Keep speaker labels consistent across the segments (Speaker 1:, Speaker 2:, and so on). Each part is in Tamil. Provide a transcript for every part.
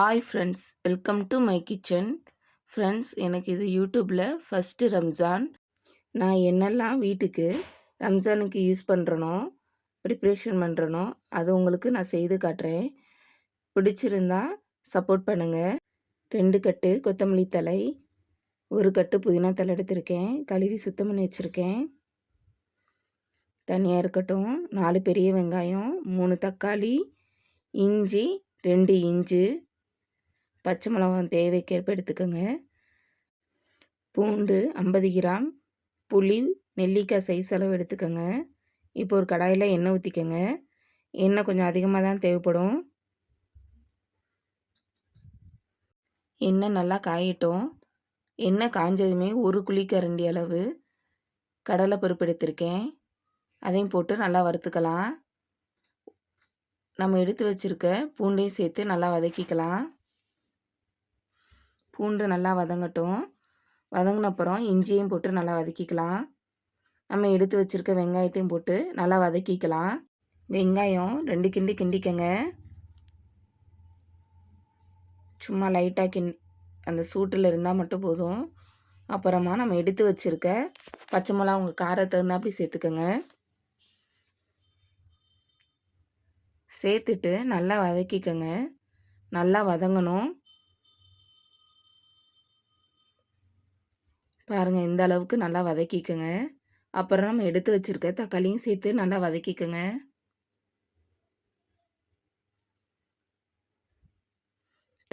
Speaker 1: Hi friends, welcome to my kitchen. Friends, எனக்கு இது யூடியூப்பில் ஃபஸ்ட்டு ரம்ஜான். நான் என்னெல்லாம் வீட்டுக்கு ரம்ஜானுக்கு யூஸ் பண்ணுறனோ, ப்ரிப்ரேஷன் பண்ணுறனோ, அது உங்களுக்கு நான் செய்து காட்டுறேன். பிடிச்சிருந்தா சப்போர்ட் பண்ணுங்கள். 2 கட்டு கொத்தமல்லி தழை, 1 கட்டு புதினா தழை எடுத்திருக்கேன். கழுவி சுத்தம் பண்ணி வச்சுருக்கேன். தனியாக இருக்கட்டும். 4 பெரிய வெங்காயம், 3 தக்காளி, இஞ்சி 2 இன்ச்சு, பச்சை மிளகாய் தேவைக்கேற்ப எடுத்துக்கோங்க. பூண்டு 50 கிராம், புளி நெல்லிக்காய் சைஸ் அளவு எடுத்துக்கோங்க. இப்போ ஒரு கடாயில் எண்ணெய் ஊற்றிக்கோங்க. எண்ணெய் கொஞ்சம் அதிகமாக தான் தேவைப்படும். எண்ணெய் நல்லா காயட்டும். எண்ணெய் காஞ்சதுமே 1 குழிக்கரண்டி அளவு கடலைப்பருப்பு எடுத்திருக்கேன். அதையும் போட்டு நல்லா வறுத்துக்கலாம். நம்ம எடுத்து வச்சுருக்க பூண்டையும் சேர்த்து நல்லா வதக்கிக்கலாம். பூண்டு நல்லா வதங்கட்டும். வதங்கின அப்புறம் இஞ்சியும் போட்டு நல்லா வதக்கிக்கலாம். நம்ம எடுத்து வச்சுருக்க வெங்காயத்தையும் போட்டு நல்லா வதக்கிக்கலாம். வெங்காயம் 2 கிண்டி கிண்டிக்கங்க. சும்மா லைட்டாக அந்த சூட்டில் இருந்தால் மட்டும் போதும். அப்புறமா நம்ம எடுத்து வச்சுருக்க பச்சை மிளகா உங்கள் காரத்தை தகுந்தாப்படி சேர்த்துக்கோங்க. சேர்த்துட்டு நல்லா வதக்கிக்கங்க. நல்லா வதங்கணும். பாருங்கள், இந்த அளவுக்கு நல்லா வதக்கிக்கங்க. அப்புறம் நம்ம எடுத்து வச்சுருக்க தக்காளியும் சேர்த்து நல்லா வதக்கிக்கங்க.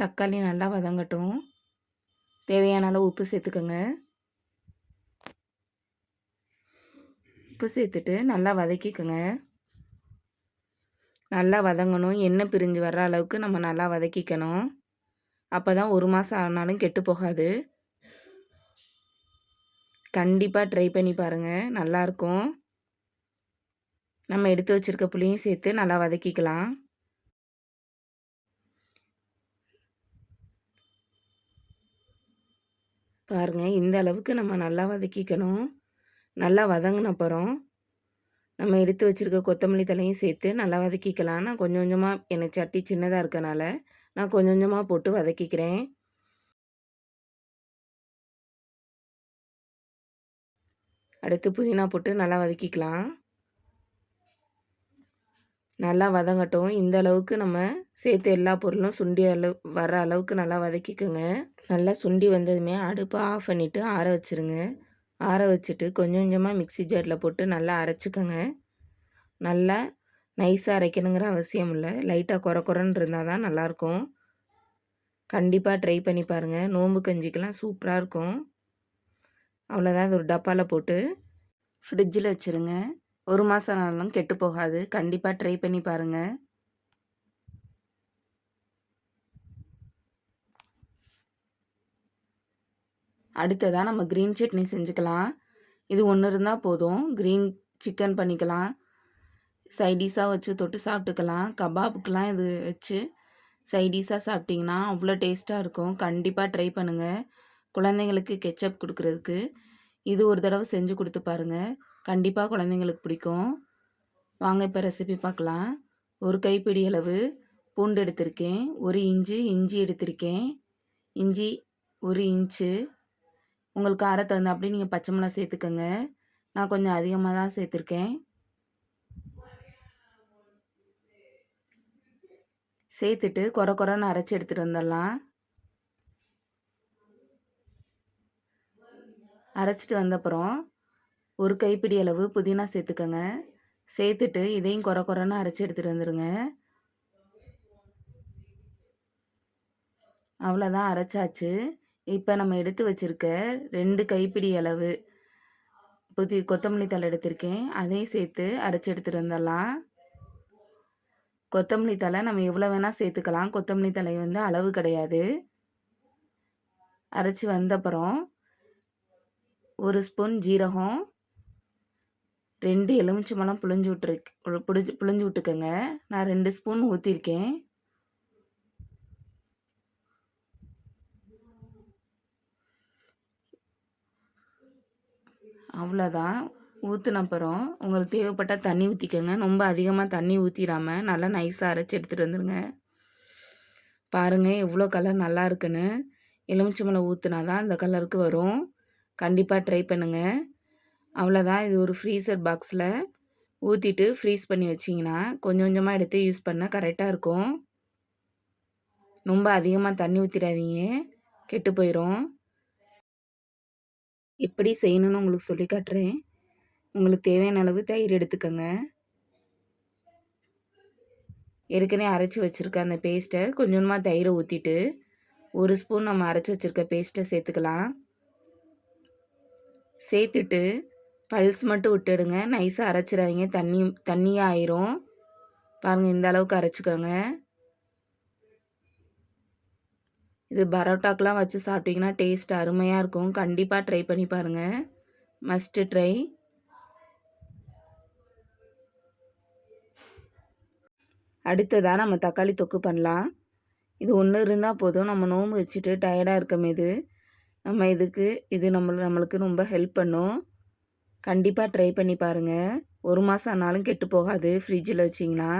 Speaker 1: தக்காளி நல்லா வதங்கட்டும். தேவையான அளவு உப்பு சேர்த்துக்கோங்க. உப்பு சேர்த்துட்டு நல்லா வதக்கிக்கோங்க. நல்லா வதங்கணும். எண்ணெய் பிரிஞ்சு வர்ற அளவுக்கு நம்ம நல்லா வதக்கிக்கணும். அப்போ தான் 1 மாதம் ஆனாலும் கெட்டு போகாது. கண்டிப்பாக ட்ரை பண்ணி பாருங்கள், நல்லாயிருக்கும். நம்ம எடுத்து வச்சுருக்க புளியும் சேர்த்து நல்லா வதக்கிக்கலாம். பாருங்கள், இந்த அளவுக்கு நம்ம நல்லா வதக்கிக்கணும். நல்லா வதங்கின அப்புறம் நம்ம எடுத்து வச்சுருக்க கொத்தமல்லி தழையும் சேர்த்து நல்லா வதக்கிக்கலாம். நான் கொஞ்சம் கொஞ்சமாக, எனக்கு சட்டி சின்னதாக இருக்கனால நான் கொஞ்சம் கொஞ்சமாக போட்டு வதக்கிக்கிறேன். அடுத்து புதினா போட்டு நல்லா வதக்கிக்கலாம். நல்லா வதங்கட்டும். இந்த அளவுக்கு நம்ம சேர்த்து எல்லா பொருளும் சுண்டி வர அளவுக்கு நல்லா வதக்கிக்கோங்க. நல்லா சுண்டி வந்ததுமே அடுப்பை ஆஃப் பண்ணிவிட்டு ஆற வச்சுருங்க. ஆற வச்சுட்டு கொஞ்சம் கொஞ்சமாக மிக்ஸி ஜாரில் போட்டு நல்லா அரைச்சிக்கோங்க. நல்லா நைஸாக அரைக்கணுங்கிற அவசியம் இல்லை. லைட்டாக கொரன்னு இருந்தால் தான் நல்லாயிருக்கும். கண்டிப்பாக ட்ரை பண்ணி பாருங்கள். நோம்பு கஞ்சிக்கெலாம் சூப்பராக இருக்கும். அவ்வளோதான். அது ஒரு டப்பாவில் போட்டு ஃப்ரிட்ஜில் வச்சுருங்க. 1 மாதம் ஆனாலும் கெட்டு போகாது. கண்டிப்பாக ட்ரை பண்ணி பாருங்கள். அடுத்ததாக நம்ம க்ரீன் சட்னி செஞ்சுக்கலாம். இது ஒன்று இருந்தால் போதும். க்ரீன் சிக்கன் பண்ணிக்கலாம். சைடிஷாக வச்சு தொட்டு சாப்பிட்டுக்கலாம். கபாபுக்கெலாம் இது வச்சு சைடிஷாக சாப்பிட்டிங்கன்னா அவ்வளோ டேஸ்ட்டாக இருக்கும். கண்டிப்பாக ட்ரை பண்ணுங்கள். குழந்தைங்களுக்கு கெச்சப் கொடுக்குறதுக்கு இது ஒரு தடவை செஞ்சு கொடுத்து பாருங்கள். கண்டிப்பாக குழந்தைங்களுக்கு பிடிக்கும். வாங்க இப்போ ரெசிபி பார்க்கலாம். 1 கைப்பிடி அளவு பூண்டு எடுத்திருக்கேன். 1 இன்ச்சு இஞ்சி எடுத்திருக்கேன். இஞ்சி 1 இன்ச்சு. உங்களுக்கு காரம் தகுந்தாப்படி நீங்கள் பச்சை மிளகா சேர்த்துக்கோங்க. நான் கொஞ்சம் அதிகமாக தான் சேர்த்துருக்கேன். சேர்த்துட்டு கொரன்னு அரைச்சி எடுத்துகிட்டு வந்துடலாம். அரைச்சிட்டு வந்தப்புறம் 1 கைப்பிடி அளவு புதினா சேர்த்துக்கோங்க. சேர்த்துட்டு இதையும் கொரன்னு அரைச்சி எடுத்துகிட்டு வந்துடுங்க. அவ்வளோதான், அரைச்சாச்சு. இப்போ நம்ம எடுத்து வச்சுருக்க 2 கைப்பிடி அளவு கொத்தமல்லி தழை எடுத்திருக்கேன். அதையும் சேர்த்து அரைச்சி எடுத்துகிட்டு வந்துடலாம். கொத்தமல்லி தழை நம்ம எவ்வளோ வேணால் சேர்த்துக்கலாம். கொத்தமல்லி தழை வந்து அளவு கிடையாது. அரைச்சி வந்தப்புறம் 1 ஸ்பூன் ஜீரகம், 2 எலுமிச்சம்பழம் புழிஞ்சு விட்டுக்கோங்க. நான் 2 ஸ்பூன் ஊற்றிருக்கேன். அவ்வளோதான். ஊற்றின அப்புறம் உங்களுக்கு தேவைப்பட்டால் தண்ணி ஊற்றிக்கோங்க. ரொம்ப அதிகமாக தண்ணி ஊற்றிடாமல் நல்லா நைஸாக அரைச்சி எடுத்துகிட்டு வந்துடுங்க. பாருங்கள் எவ்வளோ கலர் நல்லா இருக்குன்னு. எலுமிச்சம்பழம் ஊற்றுனா தான் இந்த கலருக்கு வரும். கண்டிப்பாக ட்ரை பண்ணுங்கள். அவ்வளோதான். இது ஒரு ஃப்ரீசர் பாக்ஸில் ஊற்றிட்டு ஃப்ரீஸ் பண்ணி வச்சிங்கன்னா கொஞ்சம் கொஞ்சமாக எடுத்து யூஸ் பண்ண கரெக்டாக இருக்கும். ரொம்ப அதிகமாக தண்ணி ஊற்றிடாதீங்க, கெட்டு போயிடும். எப்படி செய்யணும்னு உங்களுக்கு சொல்லி காட்டுறேன். உங்களுக்கு தேவையான அளவு தயிர் எடுத்துக்கோங்க. ஏற்கனவே அரைச்சி வச்சுருக்க அந்த பேஸ்ட்டை கொஞ்சமாக தயிரை ஊற்றிட்டு 1 ஸ்பூன் நம்ம அரைச்சி வச்சுருக்க பேஸ்ட்டை சேர்த்துக்கலாம். சேர்த்துட்டு பல்ஸ் மட்டும் விட்டுடுங்க. நைஸாக அரைச்சிடாதீங்க, தண்ணியாக ஆயிரும். பாருங்கள் இந்த அளவுக்கு அரைச்சிக்கோங்க. இது பரோட்டாக்கெலாம் வச்சு சாப்பிட்டிங்கன்னா டேஸ்ட் அருமையாக இருக்கும். கண்டிப்பாக ட்ரை பண்ணி பாருங்கள். Must try. அடுத்ததாக நம்ம தக்காளி தொக்கு பண்ணலாம். இது ஒன்று இருந்தால் போதும். நம்ம நோன்பு வச்சுட்டு டயர்டாக இருக்கமேது நம்ம இது நம்மளுக்கு ரொம்ப ஹெல்ப் பண்ணும். கண்டிப்பாக ட்ரை பண்ணி பாருங்கள். 1 மாதம் ஆனாலும் கெட்டு போகாது ஃப்ரிட்ஜில் வச்சிங்கன்னா.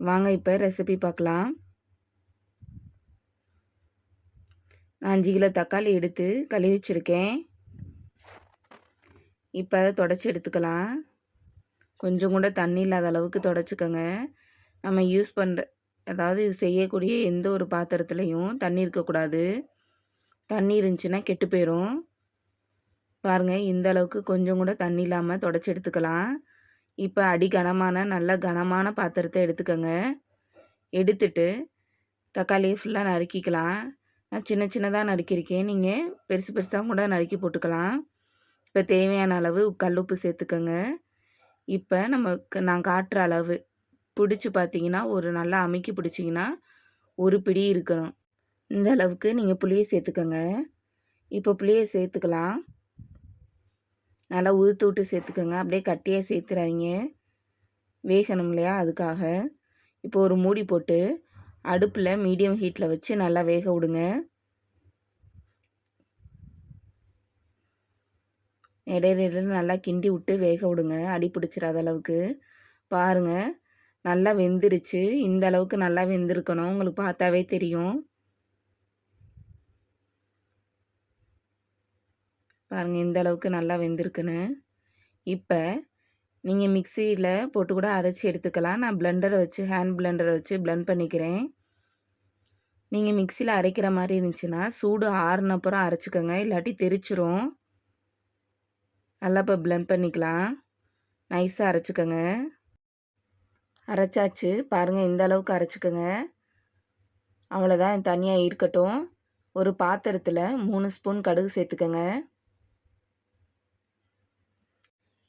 Speaker 1: வாங்க இப்போ ரெசிபி பார்க்கலாம். நான் 5 கிலோ தக்காளி எடுத்து கழுவி வச்சுருக்கேன். இப்போ அதை தொடச்சி எடுத்துக்கலாம். கொஞ்சம் கூட தண்ணி இல்லாத அளவுக்கு தொடச்சிக்கோங்க. நம்ம யூஸ் பண்ணுற இது செய்யக்கூடிய எந்த ஒரு பாத்திரத்துலையும் தண்ணி இருக்கக்கூடாது. தண்ணி இருந்துச்சுன்னா கெட்டு போயிடும். பாருங்கள் இந்த அளவுக்கு கொஞ்சம் கூட தண்ணி இல்லாமல் தொடச்சி எடுத்துக்கலாம். இப்போ நல்ல கனமான பாத்திரத்தை எடுத்துக்கோங்க. எடுத்துட்டு தக்காளியை ஃபுல்லாக நறுக்கிக்கலாம். நான் சின்ன சின்னதாக நறுக்கியிருக்கேன். நீங்கள் பெருசு பெருசாக கூட நறுக்கி போட்டுக்கலாம். இப்போ தேவையான அளவு கல்லுப்பு சேர்த்துக்கோங்க. இப்போ நான் காட்டுற அளவு பிடிச்சி பார்த்தீங்கன்னா ஒரு நல்லா அமுக்கி பிடிச்சிங்கன்னா ஒரு பிடி இருக்கணும். இந்த அளவுக்கு நீங்கள் புளியை சேர்த்துக்கோங்க. இப்போ புளியை சேர்த்துக்கலாம். நல்லா உதுத்து விட்டு சேர்த்துக்கோங்க. அப்படியே கட்டியாக சேர்த்துறாதீங்க, வேகணும் இல்லையா, அதுக்காக. இப்போ ஒரு மூடி போட்டு அடுப்பில் மீடியம் ஹீட்டில் வச்சு நல்லா வேக விடுங்க. இடையில நல்லா கிண்டி விட்டு வேக விடுங்க, அடி பிடிச்சிடாத அளவுக்கு. பாருங்கள் நல்லா வெந்துருச்சு. இந்த அளவுக்கு நல்லா வெந்திருக்கணும். உங்களுக்கு பார்த்தாவே தெரியும். பாருங்கள் இந்த அளவுக்கு நல்லா வெந்திருக்குன்னு. இப்போ நீங்கள் மிக்சியில் போட்டு கூட அரைச்சி எடுத்துக்கலாம். நான் ஹேண்ட் பிளெண்டரை வச்சு பிளெண்ட் பண்ணிக்கிறேன். நீங்கள் மிக்சியில் அரைக்கிற மாதிரி இருந்துச்சுன்னா சூடு ஆறுனப்புறம் அரைச்சிக்கோங்க, இல்லாட்டி தெரிச்சிரும். நல்லா இப்போ பிளெண்ட் பண்ணிக்கலாம். நைஸாக அரைச்சிக்கோங்க. அரைச்சாச்சு. பாருங்கள் இந்த அளவுக்கு அரைச்சிக்கோங்க. அவ்வளோதான், தனியாக இருக்கட்டும். ஒரு பாத்திரத்தில் 3 ஸ்பூன் கடுகு சேர்த்துக்கோங்க.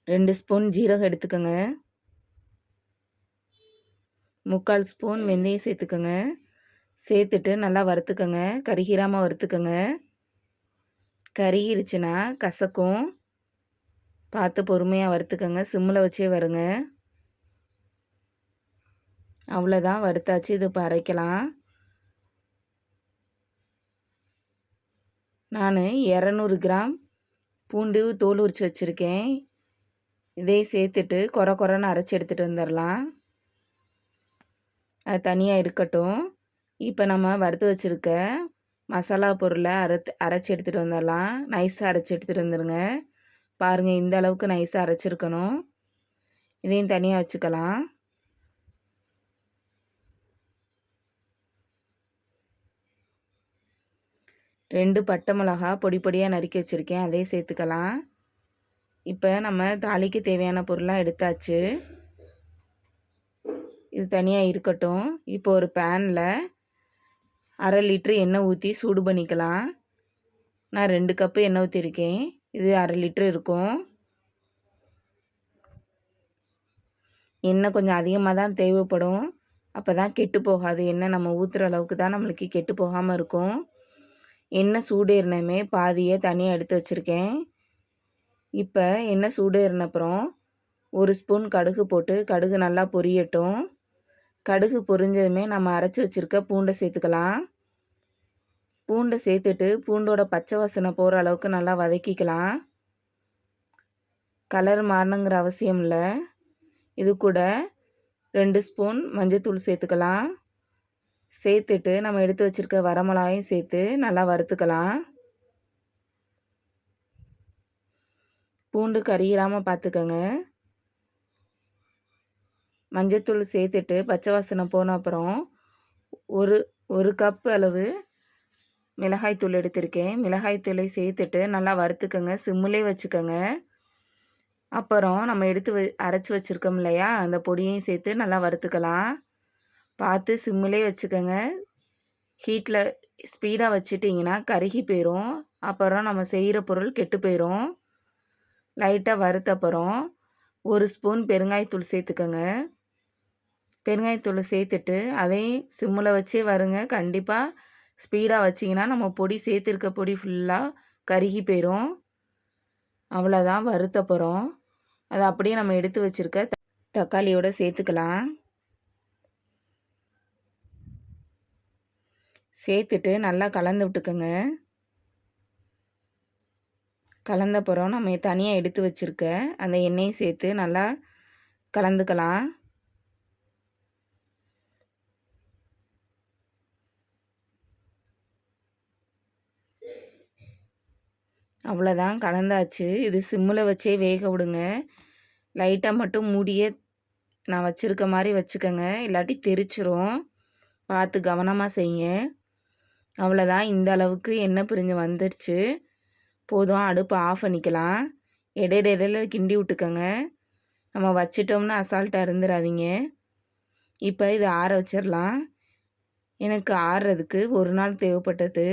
Speaker 1: 2 ஸ்பூன் ஜீரகம் எடுத்துக்கோங்க. 3/4 ஸ்பூன் வெந்தயம் சேர்த்துக்கோங்க. சேர்த்துட்டு நல்லா வறுத்துக்கோங்க. கருகிராமல் வறுத்துக்கோங்க. கருகிருச்சுன்னா கசக்கும். பார்த்து பொறுமையாக வறுத்துக்கோங்க. சிம்மில் வச்சே வருங்க. அவ்வளோதான், வறுத்தாச்சு. இது இப்போ அரைக்கலாம். நான் 200 கிராம் பூண்டு தோல் உரித்து வச்சுருக்கேன். இதே சேர்த்துட்டு கொரன்னு அரைச்சி எடுத்துகிட்டு வந்துடலாம். அது தனியாக இருக்கட்டும். இப்போ நம்ம வறுத்து வச்சுருக்க மசாலா பொருளை அரைச்சி எடுத்துகிட்டு வந்துடலாம். நைஸாக அரைச்சி எடுத்துகிட்டு வந்துடுங்க. பாருங்கள் இந்த அளவுக்கு நைஸாக அரைச்சிருக்கணும். இதையும் தனியாக வச்சுக்கலாம். ரெண்டு பட்டை மிளகா பொடி பொடியாக நறுக்கி வச்சுருக்கேன், அதையும் சேர்த்துக்கலாம். இப்போ நம்ம தாளிக்கு தேவையான பொருளாக எடுத்தாச்சு. இது தனியாக இருக்கட்டும். இப்போ ஒரு பேனில் 1/2 லிட்ரு எண்ணெய் ஊற்றி சூடு பண்ணிக்கலாம். நான் 2 கப்பு எண்ணெய் ஊற்றிருக்கேன். இது 1/2 லிட்ரு இருக்கும். எண்ணெய் கொஞ்சம் அதிகமாக தான் தேவைப்படும். அப்போ தான் கெட்டு போகாது. எண்ணெய் நம்ம ஊற்றுற அளவுக்கு தான் நம்மளுக்கு கெட்டு போகாமல் இருக்கும். எண்ணெய் சூடேறினமே பாதியை தனியாக எடுத்து வச்சுருக்கேன். இப்போ எண்ணெய் சூடேறினப்புறம் 1 ஸ்பூன் கடுகு போட்டு கடுகு நல்லா பொரியட்டும். கடுகு பொரிஞ்சதுமே நம்ம அரைச்சி வச்சுருக்க பூண்டை சேர்த்துக்கலாம். பூண்டை சேர்த்துட்டு பூண்டோட பச்சை வாசனை போகிற அளவுக்கு நல்லா வதக்கிக்கலாம். கலர் மாறணுங்கிற அவசியம் இல்லை. இது கூட 2 ஸ்பூன் மஞ்சத்தூள் சேர்த்துக்கலாம். சேர்த்துட்டு நம்ம எடுத்து வச்சுருக்க வரமிளகாயும் சேர்த்து நல்லா வறுத்துக்கலாம். பூண்டு கருகிராமல் பார்த்துக்கங்க. மஞ்சத்தூள் சேர்த்துட்டு பச்சை வாசனை போன அப்புறம் ஒரு ஒரு கப் அளவு மிளகாய்த்தூள் எடுத்திருக்கேன். மிளகாய்த்தூளை சேர்த்துட்டு நல்லா வறுத்துக்கங்க. சிம்மிலே வச்சுக்கோங்க. அப்புறம் நம்ம எடுத்து அரைச்சி வச்சுருக்கோம் இல்லையா, அந்த பொடியையும் சேர்த்து நல்லா வறுத்துக்கலாம். பார்த்து சிம்மிலே வச்சுக்கோங்க. ஹீட்டில் ஸ்பீடாக வச்சுட்டிங்கன்னா கருகி போயிடும். அப்புறம் நம்ம செய்கிற பொருள் கெட்டு போயிடும். லைட்டாக வறுத்த அப்புறம் 1 ஸ்பூன் பெருங்காயத்தூள் சேர்த்துக்கோங்க. பெருங்காயத்தூள் சேர்த்துட்டு அதையும் சிம்மில் வச்சே வருங்க. கண்டிப்பாக ஸ்பீடாக வச்சிங்கன்னா நம்ம பொடி சேர்த்துருக்க பொடி ஃபுல்லாக கருகி போயிடும். அவ்வளோதான் வறுத்த அப்புறம் அதை அப்படியே நம்ம எடுத்து வச்சுருக்க தக்காளியோடு சேர்த்துக்கலாம். சேர்த்துட்டு நல்லா கலந்து விட்டுக்கோங்க. கலந்தப்புறம் நம்ம தனியாக எடுத்து வச்சுருக்க அந்த எண்ணெயை சேர்த்து நல்லா கலந்துக்கலாம். அவ்வளோதான் கலந்தாச்சு. இது சிம்மில் வச்சே வேக விடுங்க. லைட்டாக மட்டும் மூடியே நான் வச்சுருக்க மாதிரி வச்சுக்கோங்க, இல்லாட்டி தெரிச்சிரும். பார்த்து கவனமாக செய்யுங்க. அவ்வளோதான், இந்த அளவுக்கு எண்ணெய் பிரிஞ்சு வந்துருச்சு. போதும், அடுப்பை ஆஃப் பண்ணிக்கலாம். இடையில கிண்டி விட்டுக்கோங்க. நம்ம வச்சிட்டோம்னா அசால்ட்டாக இருந்துடாதீங்க. இப்போ இதை ஆற வச்சிடலாம். எனக்கு ஆறுறதுக்கு ஒரு நாள் தேவைப்பட்டது.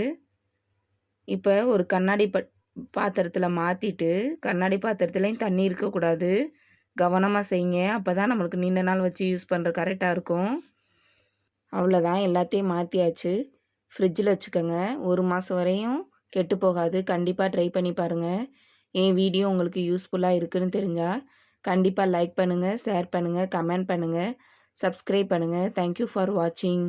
Speaker 1: இப்போ ஒரு கண்ணாடி பாத்திரத்தில் மாற்றிட்டு, கண்ணாடி பாத்திரத்துலேயும் தண்ணி இருக்கக்கூடாது. கவனமாக செய்யுங்க. அப்போ தான் நம்மளுக்கு நீண்ட நாள் வச்சு யூஸ் பண்ணுற கரெக்டாக இருக்கும். அவ்வளோதான், எல்லாத்தையும் மாற்றியாச்சு. ஃப்ரிட்ஜில் வச்சுக்கோங்க. 1 மாதம் வரையும் கெட்டு போகாது. கண்டிப்பாக ட்ரை பண்ணி பாருங்கள். என் வீடியோ உங்களுக்கு யூஸ்ஃபுல்லாக இருக்குதுன்னு தெரிஞ்சால் கண்டிப்பாக லைக் பண்ணுங்கள், ஷேர் பண்ணுங்கள், கமெண்ட் பண்ணுங்கள், சப்ஸ்கிரைப் பண்ணுங்கள். தேங்க்யூ ஃபார் வாட்சிங்.